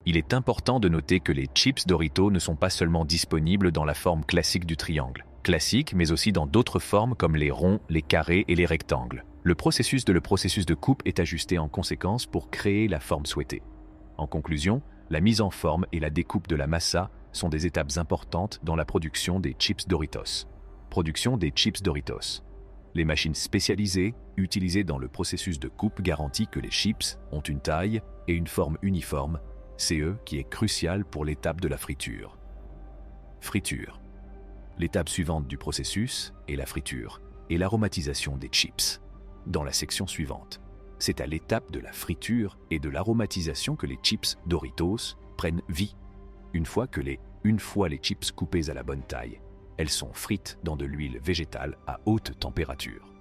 Il est important de noter que les chips Doritos ne sont pas seulement disponibles dans la forme classique du triangle, mais aussi dans d'autres formes comme les ronds, les carrés et les rectangles. Le processus de coupe est ajusté en conséquence pour créer la forme souhaitée. En conclusion, la mise en forme et la découpe de la massa sont des étapes importantes dans la production des chips Doritos. Production des chips Doritos. Les machines spécialisées utilisées dans le processus de coupe garantissent que les chips ont une taille et une forme uniforme, CE qui est crucial pour l'étape de la friture. Friture. L'étape suivante du processus est la friture et l'aromatisation des chips. Dans la section suivante, c'est à l'étape de la friture et de l'aromatisation que les chips Doritos prennent vie. Une fois les chips coupées à la bonne taille, elles sont frites dans de l'huile végétale à haute température.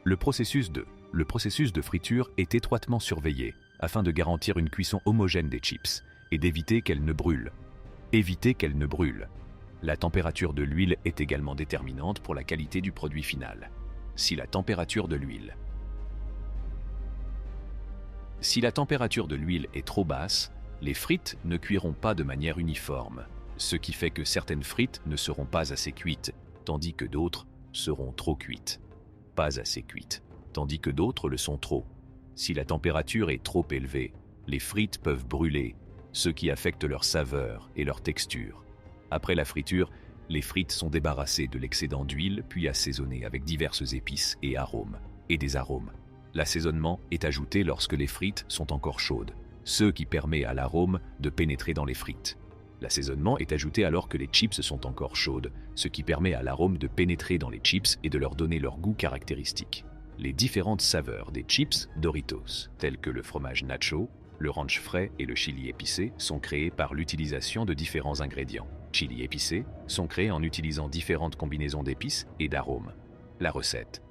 Le processus de friture est étroitement surveillé afin de garantir une cuisson homogène des chips et d'éviter qu'elles ne brûlent. La température de l'huile est également déterminante pour la qualité du produit final. Si la température de l'huile est trop basse, les frites ne cuiront pas de manière uniforme, ce qui fait que certaines frites ne seront pas assez cuites, tandis que d'autres seront trop cuites. Pas assez cuites, tandis que d'autres le sont trop. Si la température est trop élevée, les frites peuvent brûler, ce qui affecte leur saveur et leur texture. Après la friture, les frites sont débarrassées de l'excédent d'huile puis assaisonnées avec diverses épices et des arômes. L'assaisonnement est ajouté lorsque les frites sont encore chaudes, ce qui permet à l'arôme de pénétrer dans les frites. L'assaisonnement est ajouté alors que les chips sont encore chaudes, ce qui permet à l'arôme de pénétrer dans les chips et de leur donner leur goût caractéristique. Les différentes saveurs des chips Doritos, telles que le fromage nacho, le ranch frais et le chili épicé, sont créées par l'utilisation de différents ingrédients. Chili épicé sont créés en utilisant différentes combinaisons d'épices et d'arômes. La recette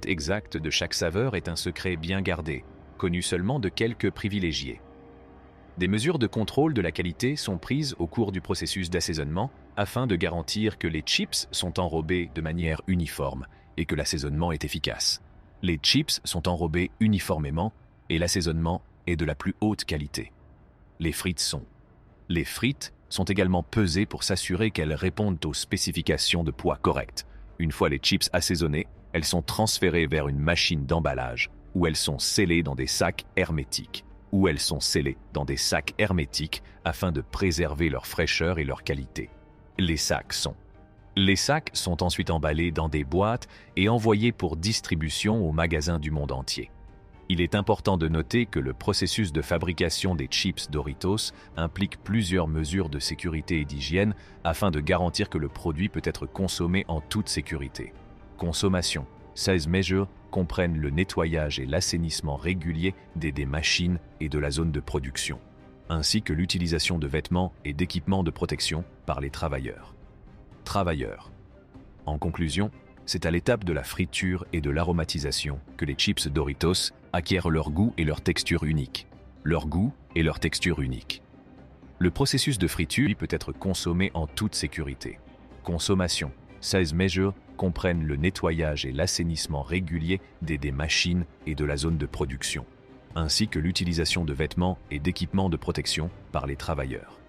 exacte de chaque saveur est un secret bien gardé, connu seulement de quelques privilégiés. Des mesures de contrôle de la qualité sont prises au cours du processus d'assaisonnement afin de garantir que les chips sont enrobés de manière uniforme et que l'assaisonnement est efficace. Les chips sont enrobés uniformément et l'assaisonnement est de la plus haute qualité. Les frites sont également pesées pour s'assurer qu'elles répondent aux spécifications de poids correctes. Une fois les chips assaisonnées, elles sont transférées vers une machine d'emballage où elles sont scellées dans des sacs hermétiques. Afin de préserver leur fraîcheur et leur qualité. Les sacs sont ensuite emballés dans des boîtes et envoyés pour distribution aux magasins du monde entier. Il est important de noter que le processus de fabrication des chips Doritos implique plusieurs mesures de sécurité et d'hygiène afin de garantir que le produit peut être consommé en toute sécurité. Consommation. 16 mesures comprennent le nettoyage et l'assainissement régulier des machines et de la zone de production, ainsi que l'utilisation de vêtements et d'équipements de protection par les travailleurs. En conclusion, c'est à l'étape de la friture et de l'aromatisation que les chips Doritos acquièrent leur goût et leur texture unique. Le processus de friture peut être consommé en toute sécurité. Consommation. 16 mesures comprennent le nettoyage et l'assainissement régulier des machines et de la zone de production, ainsi que l'utilisation de vêtements et d'équipements de protection par les travailleurs.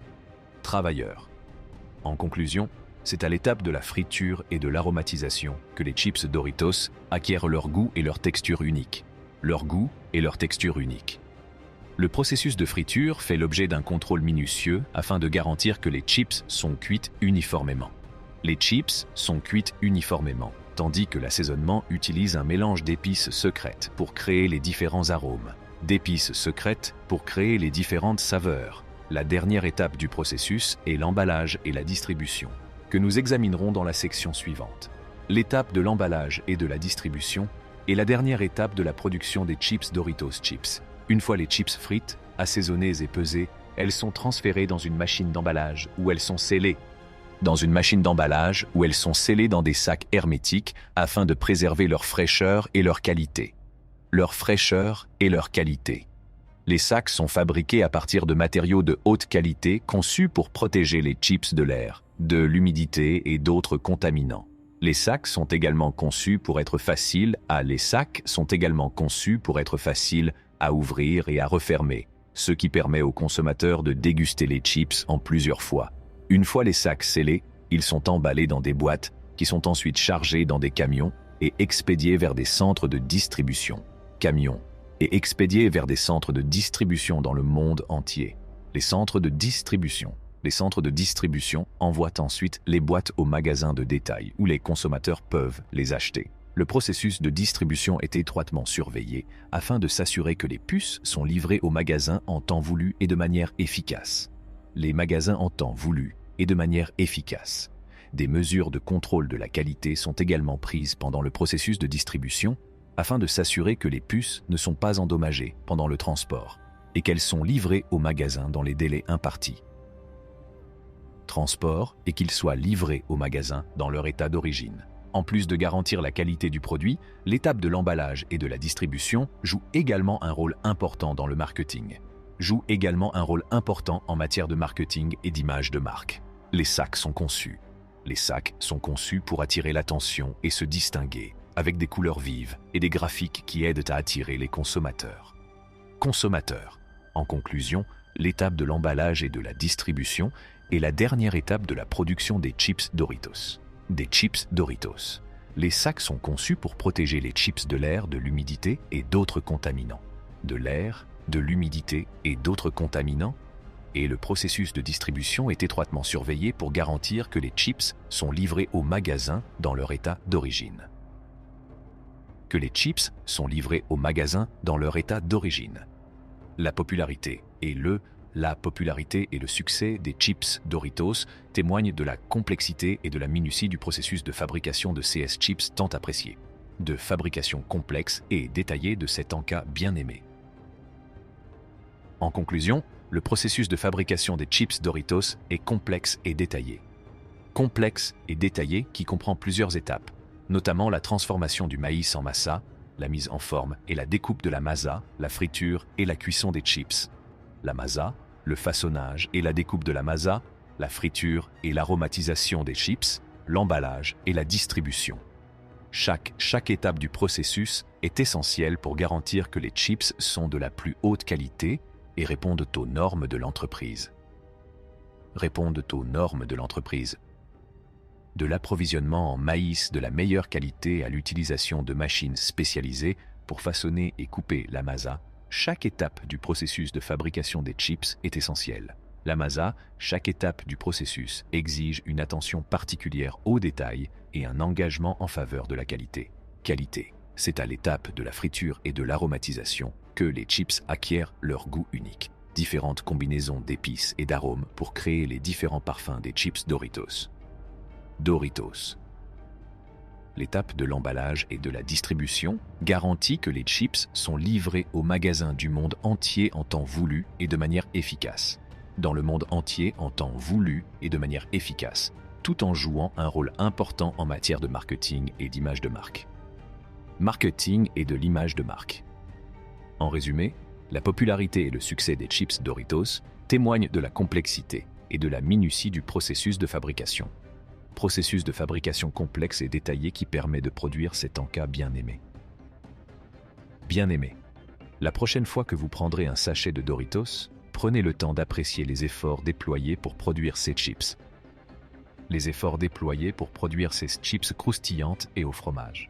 En conclusion, c'est à l'étape de la friture et de l'aromatisation que les chips Doritos acquièrent leur goût et leur texture unique. Le processus de friture fait l'objet d'un contrôle minutieux afin de garantir que les chips sont cuites uniformément. Tandis que l'assaisonnement utilise un mélange d'épices secrètes pour créer les différents arômes, d'épices secrètes pour créer les différentes saveurs. La dernière étape du processus est l'emballage et la distribution, que nous examinerons dans la section suivante. L'étape de l'emballage et de la distribution est la dernière étape de la production des chips Doritos Chips. Une fois les chips frites, assaisonnées et pesées, elles sont transférées dans une machine d'emballage où elles sont scellées. Dans des sacs hermétiques afin de préserver leur fraîcheur et leur qualité. Les sacs sont fabriqués à partir de matériaux de haute qualité conçus pour protéger les chips de l'air, de l'humidité et d'autres contaminants. Les sacs sont également conçus pour être faciles à ouvrir et à refermer. ce qui permet aux consommateurs de déguster les chips en plusieurs fois. Une fois les sacs scellés, ils sont emballés dans des boîtes qui sont ensuite chargés dans des camions et expédiés vers des centres de distribution. Camions et expédiés vers des centres de distribution dans le monde entier. Les centres de distribution envoient ensuite les boîtes aux magasins de détail où les consommateurs peuvent les acheter. Le processus de distribution est étroitement surveillé afin de s'assurer que les puces sont livrées aux magasins en temps voulu et de manière efficace. Les magasins en temps voulu et de manière efficace. Des mesures de contrôle de la qualité sont également prises pendant le processus de distribution afin de s'assurer que les puces ne sont pas endommagées pendant le transport et qu'elles sont livrées aux magasins dans les délais impartis. Transport et qu'ils soient livrés aux magasins dans leur état d'origine. En plus de garantir la qualité du produit, l'étape de l'emballage et de la distribution joue également un rôle important dans le marketing. Joue également un rôle important en matière de marketing et d'image de marque. Les sacs sont conçus. Les sacs sont conçus pour attirer l'attention et se distinguer, avec des couleurs vives et des graphiques qui aident à attirer les consommateurs. Consommateurs. En conclusion, l'étape de l'emballage et de la distribution est la dernière étape de la production des chips Doritos. Des chips Doritos. Les sacs sont conçus pour protéger les chips de l'air, de l'humidité et d'autres contaminants. De l'air, de l'humidité et d'autres contaminants, et le processus de distribution est étroitement surveillé pour garantir que les chips sont livrés aux magasins dans leur état d'origine. La popularité et le succès des chips Doritos témoignent de la complexité et de la minutie du processus de fabrication de ces chips tant appréciés, de fabrication complexe et détaillée de cet encas bien aimé. En conclusion, le processus de fabrication des chips Doritos est complexe et détaillé. Complexe et détaillé qui comprend plusieurs étapes, notamment la transformation du maïs en masa, la mise en forme et la découpe de la masa, la friture et la cuisson des chips. La masa, le façonnage et la découpe de la masa, la friture et l'aromatisation des chips, l'emballage et la distribution. Chaque étape du processus est essentielle pour garantir que les chips sont de la plus haute qualité et répondent aux normes de l'entreprise. De l'approvisionnement en maïs de la meilleure qualité à l'utilisation de machines spécialisées pour façonner et couper la masa, chaque étape du processus de fabrication des chips est essentielle. La masa, chaque étape du processus exige une attention particulière aux détails et un engagement en faveur de la qualité. C'est à l'étape de la friture et de l'aromatisation que les chips acquièrent leur goût unique. Différentes combinaisons d'épices et d'arômes pour créer les différents parfums des chips Doritos. L'étape de l'emballage et de la distribution garantit que les chips sont livrés aux magasins du monde entier en temps voulu et de manière efficace. Tout en jouant un rôle important en matière de marketing et d'image de marque. En résumé, la popularité et le succès des chips Doritos témoignent de la complexité et de la minutie du processus de fabrication. Processus de fabrication complexe et détaillé qui permet de produire cet encas bien aimé. La prochaine fois que vous prendrez un sachet de Doritos, prenez le temps d'apprécier les efforts déployés pour produire ces chips. Croustillantes et au fromage.